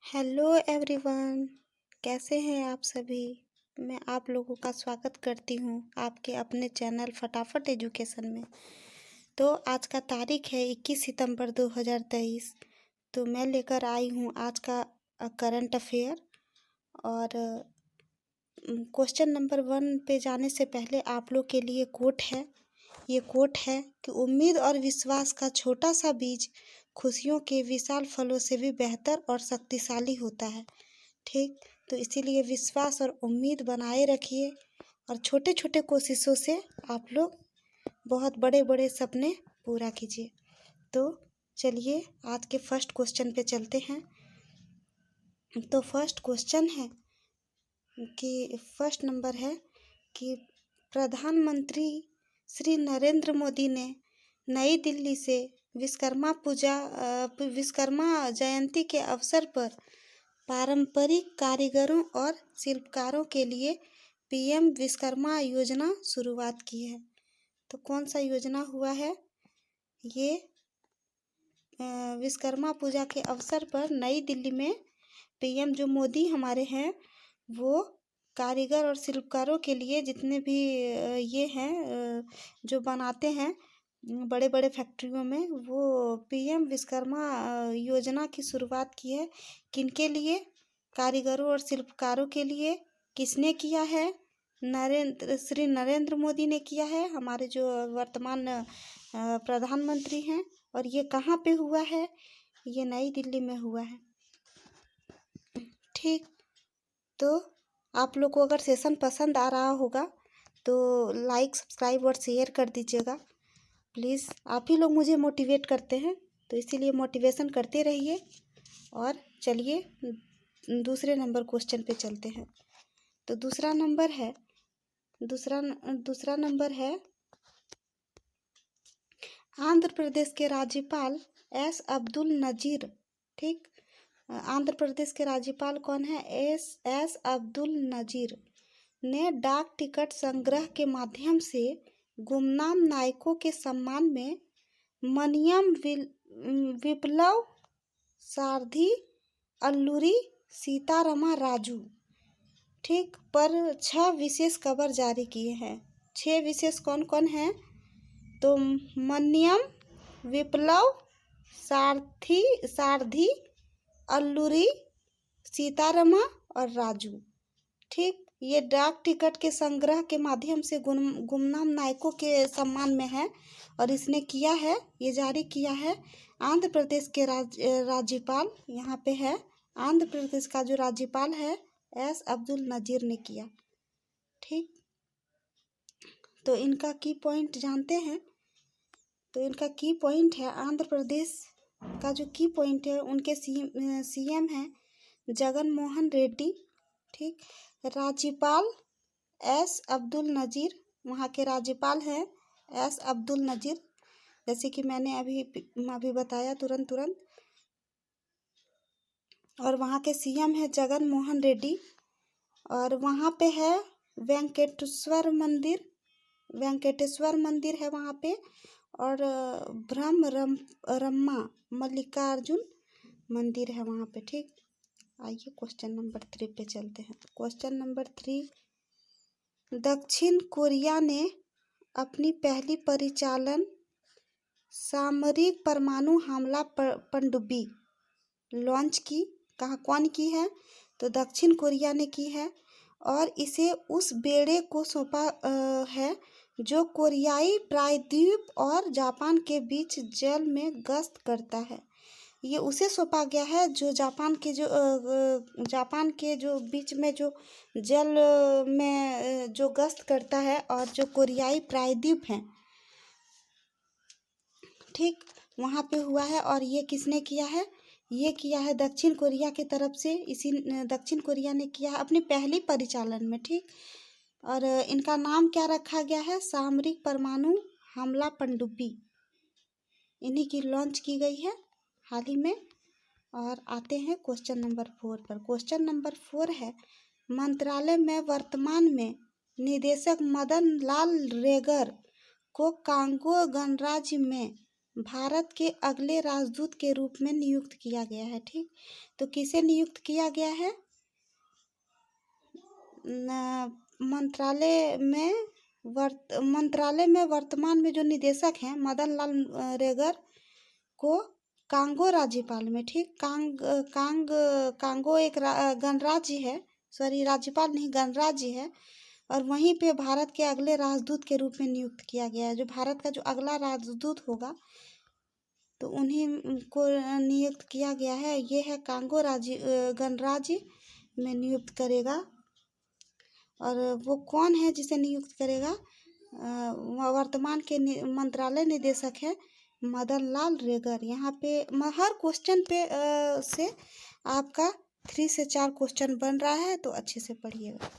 Hello everyone. कैसे हैं आप सभी। मैं आप लोगों का स्वागत करती हूँ आपके अपने चैनल फटाफट एजुकेशन में। तो आज का तारीख है 21 सितंबर 2023। तो मैं लेकर आई हूँ आज का करंट अफेयर। और क्वेश्चन नंबर 1 पे जाने से पहले आप लोग के लिए कोट है। ये कोट है कि उम्मीद और विश्वास का छोटा सा बीज खुशियों के विशाल फलों से भी बेहतर और शक्तिशाली होता है। ठीक, तो इसीलिए विश्वास और उम्मीद बनाए रखिए और छोटे छोटे कोशिशों से आप लोग बहुत बड़े बड़े सपने पूरा कीजिए। तो चलिए आज के फर्स्ट क्वेश्चन पे चलते हैं। तो फर्स्ट क्वेश्चन है कि फर्स्ट नंबर है कि प्रधानमंत्री श्री नरेंद्र मोदी ने नई दिल्ली से विश्वकर्मा जयंती के अवसर पर पारंपरिक कारीगरों और शिल्पकारों के लिए पीएम विश्वकर्मा योजना शुरुआत की है। तो कौन सा योजना हुआ है ये? विश्वकर्मा पूजा के अवसर पर नई दिल्ली में पीएम जो मोदी हमारे हैं वो कारीगर और शिल्पकारों के लिए जितने भी ये हैं जो बनाते हैं बड़े बड़े फैक्ट्रियों में, वो पीएम विश्वकर्मा योजना की शुरुआत की है। किनके लिए? कारीगरों और शिल्पकारों के लिए। किसने किया है? श्री नरेंद्र मोदी ने किया है, हमारे जो वर्तमान प्रधानमंत्री हैं। और ये कहाँ पे हुआ है? ये नई दिल्ली में हुआ है। ठीक, तो आप लोग को अगर सेशन पसंद आ रहा होगा तो लाइक सब्सक्राइब और शेयर कर दीजिएगा प्लीज़। आप ही लोग मुझे मोटिवेट करते हैं, तो इसीलिए मोटिवेशन करते रहिए। और चलिए दूसरे नंबर क्वेश्चन पे चलते हैं। तो दूसरा नंबर है आंध्र प्रदेश के राज्यपाल एस अब्दुल नजीर। ठीक, आंध्र प्रदेश के राज्यपाल कौन है? एस अब्दुल नजीर ने डाक टिकट संग्रह के माध्यम से गुमनाम नायकों के सम्मान में मनियम विप्लव सारथी अल्लूरी सीतारमा राजू, ठीक, पर 6 विशेष कवर जारी किए हैं। 6 विशेष कौन कौन हैं? तो मनियम विप्लव सारथी अल्लूरी सीतारमा और राजू। ठीक, ये डाक टिकट के संग्रह के माध्यम से गुमनाम नायकों के सम्मान में है और इसने किया है, ये जारी किया है आंध्र प्रदेश के राज्यपाल। यहाँ पे है आंध्र प्रदेश का जो राज्यपाल है एस अब्दुल नजीर ने किया। ठीक, तो इनका की पॉइंट जानते हैं। तो इनका की पॉइंट है, आंध्र प्रदेश का जो की पॉइंट है उनके सीएम हैं जगन मोहन रेड्डी। ठीक, राज्यपाल एस अब्दुल नजीर, वहाँ के राज्यपाल हैं एस अब्दुल नजीर, जैसे कि मैंने अभी बताया तुरंत। और वहाँ के सीएम है जगन मोहन रेड्डी। और वहाँ पे है वेंकटेश्वर मंदिर है वहाँ पे। और रम्मा मल्लिकार्जुन मंदिर है वहाँ पे। ठीक, आइए क्वेश्चन नंबर 3 पे चलते हैं। क्वेश्चन नंबर 3, दक्षिण कोरिया ने अपनी पहली परिचालन सामरिक परमाणु हमला पनडुब्बी लॉन्च की। कौन की है? तो दक्षिण कोरिया ने की है और इसे उस बेड़े को सौंपा है जो कोरियाई प्रायद्वीप और जापान के बीच जल में गश्त करता है। ये उसे सौंपा गया है जो जापान के जो बीच में जो जल में जो गश्त करता है और जो कोरियाई प्रायद्वीप हैं, ठीक, वहाँ पे हुआ है। और ये किसने किया है? ये किया है दक्षिण कोरिया की तरफ से। इसी दक्षिण कोरिया ने किया है अपनी पहली परिचालन में। ठीक, और इनका नाम क्या रखा गया है? सामरिक परमाणु हमला पनडुब्बी, इन्हीं की लॉन्च की गई है हाल ही में। और आते हैं क्वेश्चन नंबर 4 पर। क्वेश्चन नंबर 4 है, मंत्रालय में वर्तमान में निदेशक मदन लाल रेगर को कांगो गणराज्य में भारत के अगले राजदूत के रूप में नियुक्त किया गया है। ठीक, तो किसे नियुक्त किया गया है? मंत्रालय में वर्तमान में जो निदेशक हैं मदन लाल रेगर को कांगो राज्यपाल में, ठीक, कांगो एक गणराज्य है, सॉरी राज्यपाल नहीं गणराज्य है, और वहीं पे भारत के अगले राजदूत के रूप में नियुक्त किया गया है। जो भारत का जो अगला राजदूत होगा तो उन्हीं को नियुक्त किया गया है। ये है कांगो गणराज्य में नियुक्त करेगा। और वो कौन है जिसे नियुक्त करेगा? वर्तमान के मंत्रालय निदेशक है मदन लाल रेगर। यहाँ पे हर क्वेश्चन पे से आपका 3 से 4 क्वेश्चन बन रहा है, तो अच्छे से पढ़िएगा।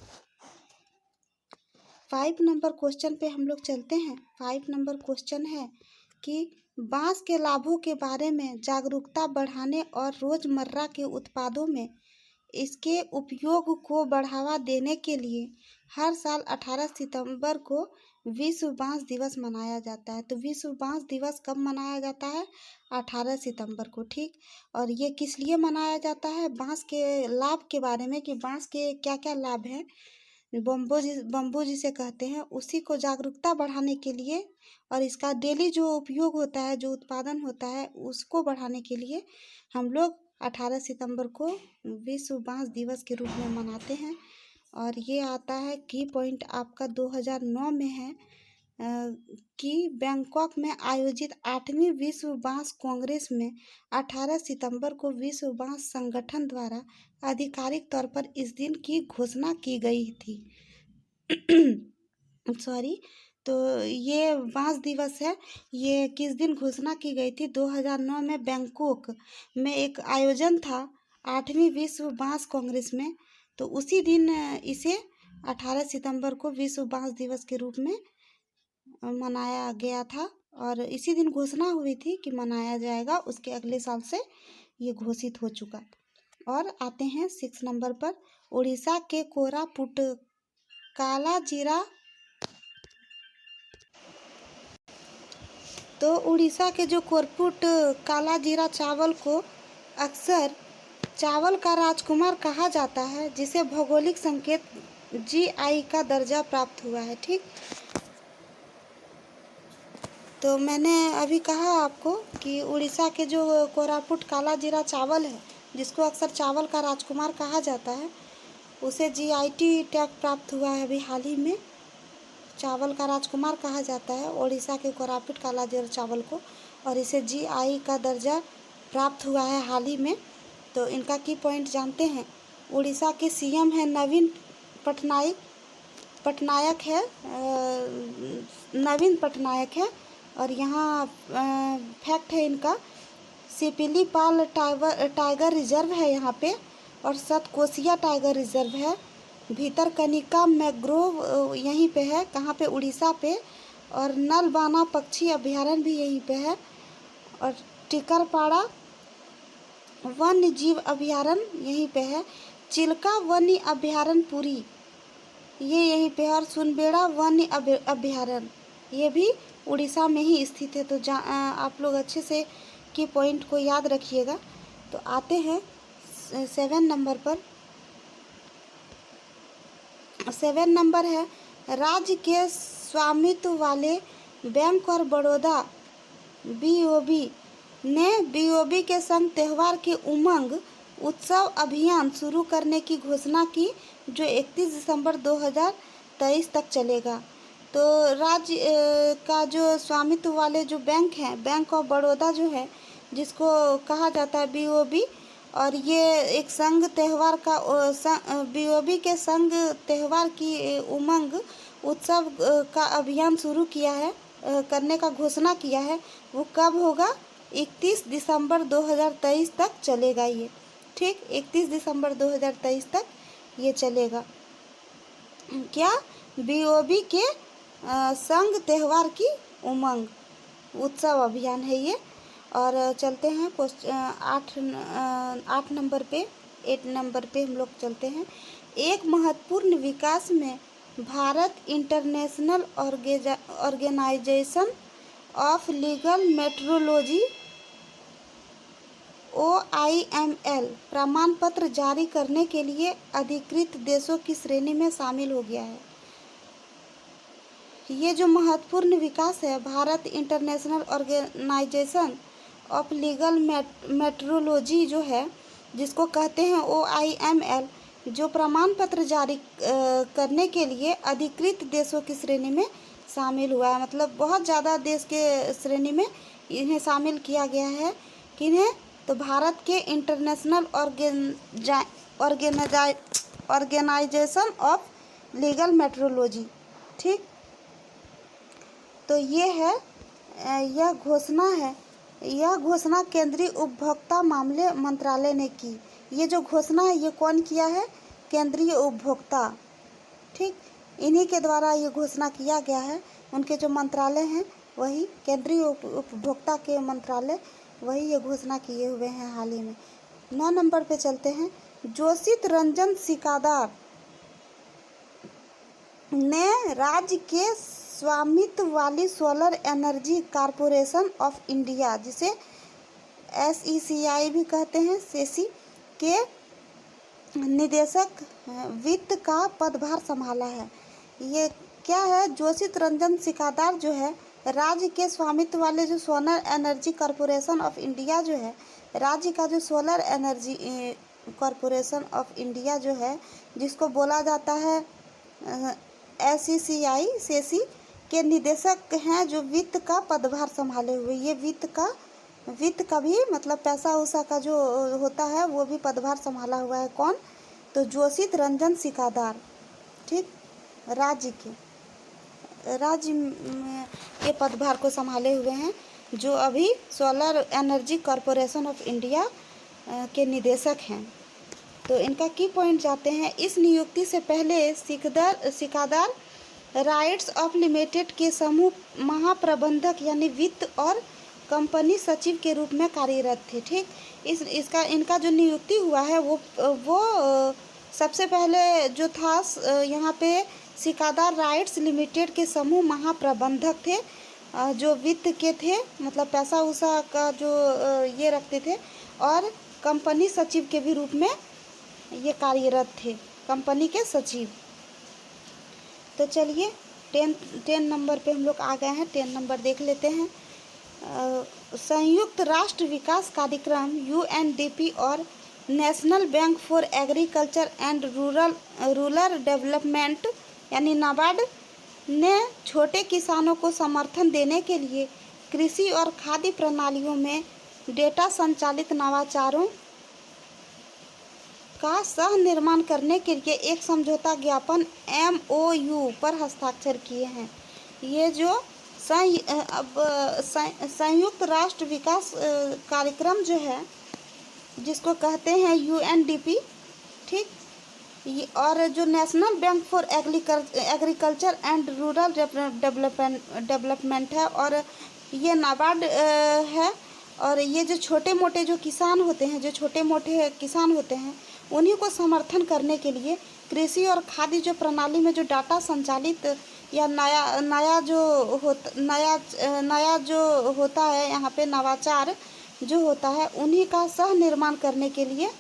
5 नंबर क्वेश्चन पे हम लोग चलते हैं। 5 नंबर क्वेश्चन है कि बांस के लाभों के बारे में जागरूकता बढ़ाने और रोजमर्रा के उत्पादों में इसके उपयोग को बढ़ावा देने के लिए हर साल 18 सितंबर को विश्व बांस दिवस मनाया जाता है। तो विश्व बांस दिवस कब मनाया जाता है? 18 सितंबर को। ठीक, और ये किस लिए मनाया जाता है? बांस के लाभ के बारे में कि बांस के क्या क्या लाभ हैं, बम्बू जिसे कहते हैं, उसी को जागरूकता बढ़ाने के लिए और इसका डेली जो उपयोग होता है, जो उत्पादन होता है, उसको बढ़ाने के लिए हम लोग 18 सितंबर को विश्व बांस दिवस के रूप में मनाते हैं। और ये आता है की पॉइंट आपका 2009 में है कि बैंकॉक में आयोजित 8वीं विश्व बांस कांग्रेस में 18 सितंबर को विश्व बांस संगठन द्वारा आधिकारिक तौर पर इस दिन की घोषणा की गई थी। सॉरी, तो ये बांस दिवस है, ये किस दिन घोषणा की गई थी? 2009 में बैंकॉक में एक आयोजन था 8वीं विश्व बांस कांग्रेस में, तो उसी दिन इसे 18 सितंबर को विश्व बांस दिवस के रूप में मनाया गया था और इसी दिन घोषणा हुई थी कि मनाया जाएगा। उसके अगले साल से ये घोषित हो चुका। और आते हैं 6 नंबर पर, उड़ीसा के कोरापुट काला जीरा। तो उड़ीसा के जो कोरापुट काला जीरा चावल को अक्सर चावल का राजकुमार कहा जाता है, जिसे भौगोलिक संकेत GI का दर्जा प्राप्त हुआ है। ठीक, तो मैंने अभी कहा आपको कि उड़ीसा के जो कोरापुट काला जीरा चावल है, जिसको अक्सर चावल का राजकुमार कहा जाता है, उसे GI टैग प्राप्त हुआ है अभी हाल ही में। चावल का राजकुमार कहा जाता है उड़ीसा के कोरापुट काला जीरा चावल को, और इसे GI का दर्जा प्राप्त हुआ है हाल ही में। तो इनका की पॉइंट जानते हैं। उड़ीसा के CM है नवीन पटनायक है, नवीन पटनायक है। और यहाँ फैक्ट है इनका, सिपिलीपाल टाइगर रिजर्व है यहाँ पे, और सतकोसिया टाइगर रिजर्व है। भीतरकनिका मैंग्रोव यहीं पे है, कहाँ पे? उड़ीसा पे। और नलबाना पक्षी अभयारण्य भी यहीं पे है। और टिकरपाड़ा वन्य जीव अभयारण्य यहीं पे है। चिल्का वन्य अभयारण्य पुरी ये यहीं पे है। और सुनबेड़ा वन्य अभयारण्य ये भी उड़ीसा में ही स्थित है। तो आप लोग अच्छे से की पॉइंट को याद रखिएगा। तो आते हैं 7 नंबर पर। 7 नंबर है, राज्य के स्वामित्व वाले बैंक ऑफ बड़ौदा BOB ने BOB के संग त्यौहार के उमंग उत्सव अभियान शुरू करने की घोषणा की, जो 31 दिसंबर 2023 तक चलेगा। तो राज्य का जो स्वामित्व वाले जो बैंक हैं, बैंक ऑफ बड़ौदा जो है, जिसको कहा जाता है BOB, और ये एक संघ त्यौहार का BOB के संघ त्यौहार की उमंग उत्सव का अभियान शुरू किया है, करने का घोषणा किया है। वो कब होगा? 31 दिसंबर 2023 तक चलेगा ये। ठीक, 31 दिसंबर 2023 तक ये चलेगा। क्या? BOB के संघ त्यौहार की उमंग उत्सव अभियान है ये। और चलते हैं 8 नंबर पे, 8 नंबर पे हम लोग चलते हैं। एक महत्वपूर्ण विकास में Bharat international organization of legal metrology OIML प्रमाण पत्र जारी करने के लिए अधिकृत देशों की श्रेणी में शामिल हो गया है। ये जो महत्वपूर्ण विकास है, Bharat international organization of legal metrology जो है, जिसको कहते हैं OIML, जो प्रमाण पत्र जारी करने के लिए अधिकृत देशों की श्रेणी में शामिल हुआ है। मतलब बहुत ज़्यादा देश के श्रेणी में इन्हें शामिल किया गया है। किन्हें? तो भारत के international organization of legal metrology. ठीक, तो ये है, यह घोषणा है, यह घोषणा केंद्रीय उपभोक्ता मामले मंत्रालय ने की। ये जो घोषणा है ये कौन किया है? केंद्रीय उपभोक्ता। ठीक, इन्हीं के द्वारा ये घोषणा किया गया है। उनके जो मंत्रालय हैं वही केंद्रीय उपभोक्ता के मंत्रालय, वही ये घोषणा किए हुए हैं हाल ही में। 9 नंबर पे चलते हैं। जोशित रंजन सिकादार ने राज्य के स्वामित्व वाली solar energy corporation of India, जिसे SECI भी कहते हैं, सेसी के निदेशक वित्त का पदभार संभाला है। ये क्या है? जोशित रंजन सिकादार जो है, राज्य के स्वामित्व वाले जो solar energy corporation of India जो है, राज्य का जो solar energy corporation of India जो है, जिसको बोला जाता है SECI, सेसी के निदेशक हैं, जो वित्त का पदभार संभाले हुए। ये वित्त का भी मतलब पैसा उसा का जो होता है वो भी पदभार संभाला हुआ है। कौन? तो जोशित रंजन सिकादार। ठीक, राज्य के पदभार को संभाले हुए हैं, जो अभी solar energy corporation of India के निदेशक हैं। तो इनका की पॉइंट जाते हैं। इस नियुक्ति से पहले सिकादार राइट्स ऑफ लिमिटेड के समूह महाप्रबंधक यानी वित्त और कंपनी सचिव के रूप में कार्यरत थे। ठीक, इनका जो नियुक्ति हुआ है वो सबसे पहले जो था यहाँ पे सिकादार राइट्स लिमिटेड के समूह महाप्रबंधक थे, जो वित्त के थे, मतलब पैसा उसा का जो ये रखते थे, और कंपनी सचिव के भी रूप में ये कार्यरत थे, कंपनी के सचिव। तो चलिए 10 नंबर पे हम लोग आ गए हैं। 10 नंबर देख लेते हैं। संयुक्त राष्ट्र विकास कार्यक्रम UNDP और national bank for agriculture and rural development यानी नाबार्ड ने छोटे किसानों को समर्थन देने के लिए कृषि और खाद्य प्रणालियों में डेटा संचालित नवाचारों का सह निर्माण करने के लिए एक समझौता ज्ञापन MOU पर हस्ताक्षर किए हैं। ये जो संयुक्त राष्ट्र विकास कार्यक्रम जो है, जिसको कहते हैं UNDP, ठीक, और जो national bank for agriculture and rural development है, और ये नाबार्ड है। और ये जो छोटे मोटे जो किसान होते हैं, उन्हीं को समर्थन करने के लिए कृषि और खाद्य जो प्रणाली में जो डाटा संचालित या नया जो होता है यहाँ पे नवाचार जो होता है, उन्हीं का सह निर्माण करने के लिए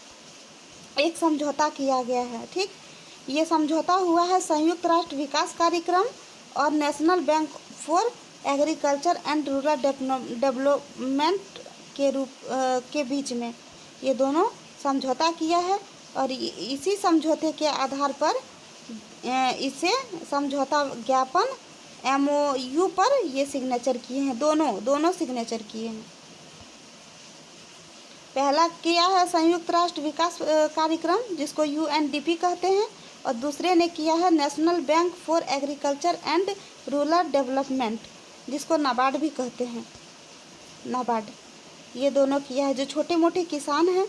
एक समझौता किया गया है। ठीक, ये समझौता हुआ है संयुक्त राष्ट्र विकास कार्यक्रम और national bank for agriculture and rural development के बीच में ये दोनों समझौता किया है, और इसी समझौते के आधार पर इसे समझौता ज्ञापन MOU पर ये सिग्नेचर किए हैं। दोनों सिग्नेचर किए हैं। पहला किया है संयुक्त राष्ट्र विकास कार्यक्रम, जिसको UNDP कहते हैं, और दूसरे ने किया है national bank for agriculture and rural development, जिसको नाबार्ड भी कहते हैं, नाबार्ड। ये दोनों किया है। जो छोटे मोटे किसान हैं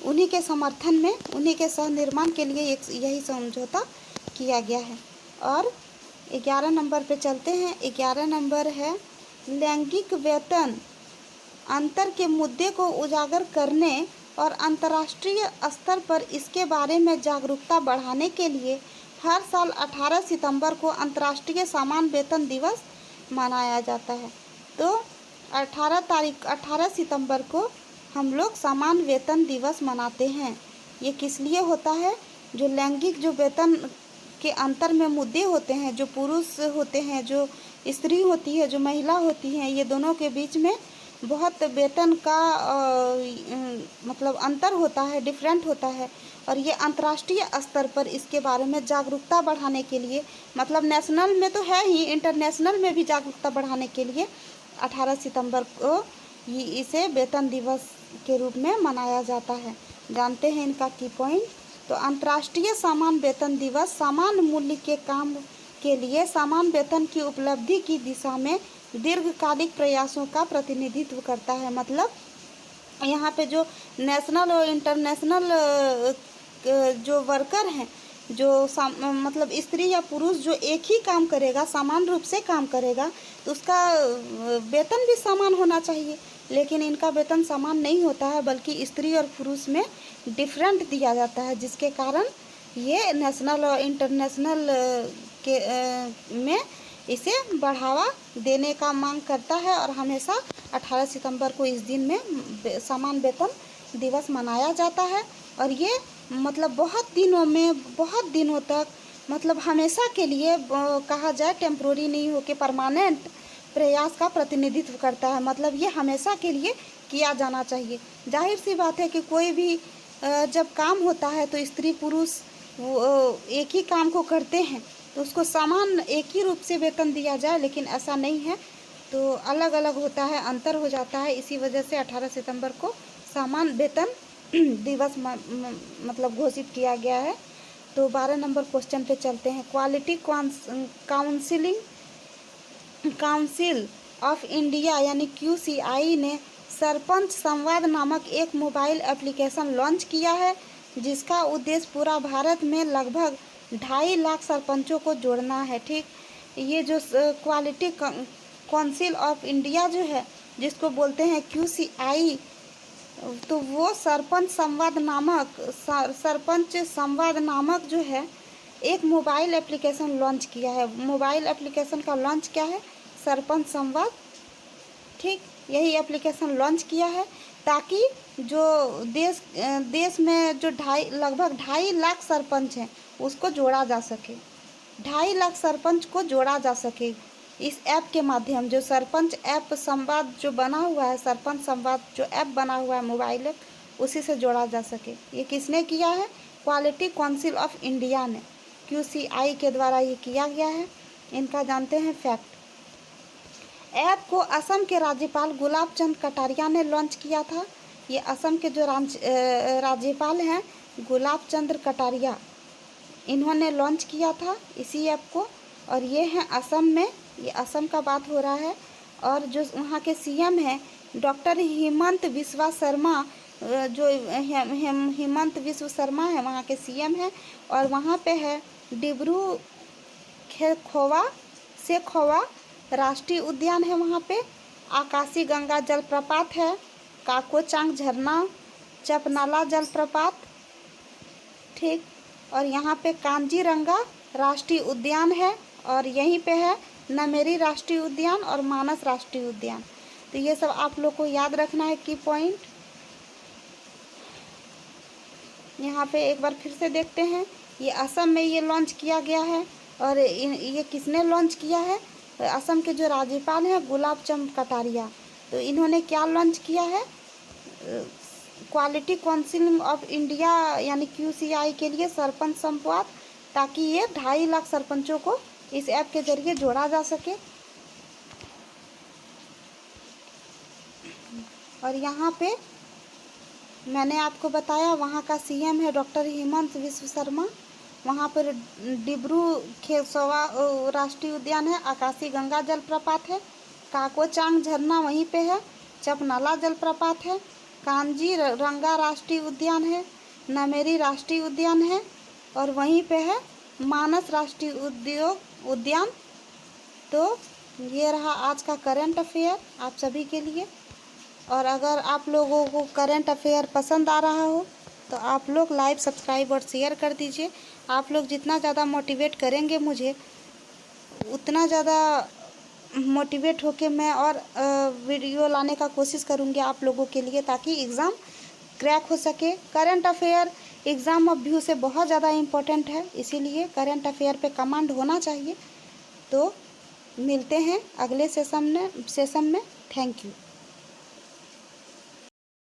उन्हीं के समर्थन में, उन्हीं के सह निर्माण के लिए यही समझौता किया गया है। और 11 नंबर पे चलते हैं। 11 नंबर है लैंगिक वेतन अंतर के मुद्दे को उजागर करने और अंतर्राष्ट्रीय स्तर पर इसके बारे में जागरूकता बढ़ाने के लिए हर साल 18 सितंबर को अंतर्राष्ट्रीय समान वेतन दिवस मनाया जाता है। तो 18 सितंबर को हम लोग समान वेतन दिवस मनाते हैं। ये किस लिए होता है? जो लैंगिक जो वेतन के अंतर में मुद्दे होते हैं, जो पुरुष होते हैं, जो स्त्री होती है, जो महिला होती हैं, ये दोनों के बीच में बहुत वेतन का मतलब अंतर होता है, डिफरेंट होता है। और ये अंतर्राष्ट्रीय स्तर पर इसके बारे में जागरूकता बढ़ाने के लिए, मतलब नेशनल में तो है ही, इंटरनेशनल में भी जागरूकता बढ़ाने के लिए 18 सितंबर को इसे वेतन दिवस के रूप में मनाया जाता है। जानते हैं इनका की पॉइंट। तो अंतर्राष्ट्रीय समान वेतन दिवस समान मूल्य के काम के लिए समान वेतन की उपलब्धि की दिशा में दीर्घकालिक प्रयासों का प्रतिनिधित्व करता है। मतलब यहाँ पे जो नेशनल और इंटरनेशनल जो वर्कर हैं, जो मतलब स्त्री या पुरुष जो एक ही काम करेगा, समान रूप से काम करेगा, तो उसका वेतन भी समान होना चाहिए। लेकिन इनका वेतन समान नहीं होता है, बल्कि स्त्री और पुरुष में डिफरेंट दिया जाता है, जिसके कारण ये नेशनल और इंटरनेशनल के में इसे बढ़ावा देने का मांग करता है। और हमेशा 18 सितंबर को इस दिन में समान वेतन दिवस मनाया जाता है। और ये मतलब बहुत दिनों तक, मतलब हमेशा के लिए कहा जाए, टेम्प्रोरी नहीं हो के परमानेंट प्रयास का प्रतिनिधित्व करता है। मतलब ये हमेशा के लिए किया जाना चाहिए। जाहिर सी बात है कि कोई भी जब काम होता है तो स्त्री पुरुष एक ही काम को करते हैं, तो उसको समान एक ही रूप से वेतन दिया जाए, लेकिन ऐसा नहीं है, तो अलग अलग होता है, अंतर हो जाता है। इसी वजह से 18 सितंबर को समान वेतन दिवस मतलब घोषित किया गया है। तो 12 नंबर क्वेश्चन पे चलते हैं। क्वालिटी काउंसिल ऑफ इंडिया यानी QCI ने सरपंच संवाद नामक एक मोबाइल एप्लीकेशन लॉन्च किया है, जिसका उद्देश्य पूरा भारत में लगभग 2.5 लाख सरपंचों को जोड़ना है। ठीक, ये जो क्वालिटी काउंसिल ऑफ इंडिया जो है, जिसको बोलते हैं QCI, तो वो सरपंच संवाद नामक जो है एक मोबाइल एप्लीकेशन लॉन्च किया है। मोबाइल एप्लीकेशन का लॉन्च क्या है? सरपंच संवाद। ठीक, यही एप्लीकेशन लॉन्च किया है ताकि जो देश में जो लगभग 2.5 लाख सरपंच हैं उसको जोड़ा जा सके। 2.5 लाख सरपंच को जोड़ा जा सके इस ऐप के माध्यम। जो सरपंच ऐप संवाद जो बना हुआ है, सरपंच संवाद जो ऐप बना हुआ है मोबाइल ऐप, उसी से जोड़ा जा सके। ये किसने किया है? क्वालिटी काउंसिल ऑफ इंडिया ने, QCI के द्वारा ये किया गया है। इनका जानते हैं फैक्ट। ऐप को असम के राज्यपाल गुलाब चंद कटारिया ने लॉन्च किया था। ये असम के जो राज्यपाल हैं गुलाब चंद्र कटारिया, इन्होंने लॉन्च किया था इसी ऐप को। और ये हैं असम में, ये असम का बात हो रहा है। और जो वहाँ के CM हैं डॉक्टर हिमंत बिस्वा शर्मा, जो हिमंत बिस्वा शर्मा है वहाँ के CM हैं। और वहाँ पे है डिब्रू सेखोवा राष्ट्रीय उद्यान है, वहाँ पे आकाशी गंगा जलप्रपात है, काकोचांग झरना, चपनाला जलप्रपात। ठीक, और यहाँ पे कांजीरंगा राष्ट्रीय उद्यान है, और यहीं पे है नमेरी राष्ट्रीय उद्यान और मानस राष्ट्रीय उद्यान। तो ये सब आप लोग को याद रखना है की पॉइंट। यहाँ पे एक बार फिर से देखते हैं। ये असम में ये लॉन्च किया गया है। और ये किसने लॉन्च किया है? असम के जो राज्यपाल हैं गुलाब चंद कटारिया, तो इन्होंने क्या लॉन्च किया है? क्वालिटी काउंसिल ऑफ इंडिया यानी QCI के लिए सरपंच संवाद, ताकि ये 2.5 लाख सरपंचों को इस ऐप के जरिए जोड़ा जा सके। और यहाँ पे मैंने आपको बताया वहाँ का CM है डॉक्टर हिमंत बिस्वा शर्मा। वहाँ पर डिब्रू सेखोवा राष्ट्रीय उद्यान है, आकाशी गंगा जलप्रपात है, काकोचांग झरना वहीं पे है, चपनाला जलप्रपात है, कांजीरंगा राष्ट्रीय उद्यान है, नमेरी राष्ट्रीय उद्यान है, और वहीं पे है मानस राष्ट्रीय उद्यान। तो ये रहा आज का करंट अफेयर आप सभी के लिए। और अगर आप लोगों को करंट अफेयर पसंद आ रहा हो तो आप लोग लाइक, सब्सक्राइब और शेयर कर दीजिए। आप लोग जितना ज़्यादा मोटिवेट करेंगे मुझे, उतना ज़्यादा मोटिवेट होके मैं और वीडियो लाने का कोशिश करूँगी आप लोगों के लिए, ताकि एग्ज़ाम क्रैक हो सके। Current affair exam of view से बहुत ज़्यादा इम्पोर्टेंट है, इसीलिए करंट अफेयर पे कमांड होना चाहिए। तो मिलते हैं अगले सेशन में। Thank you.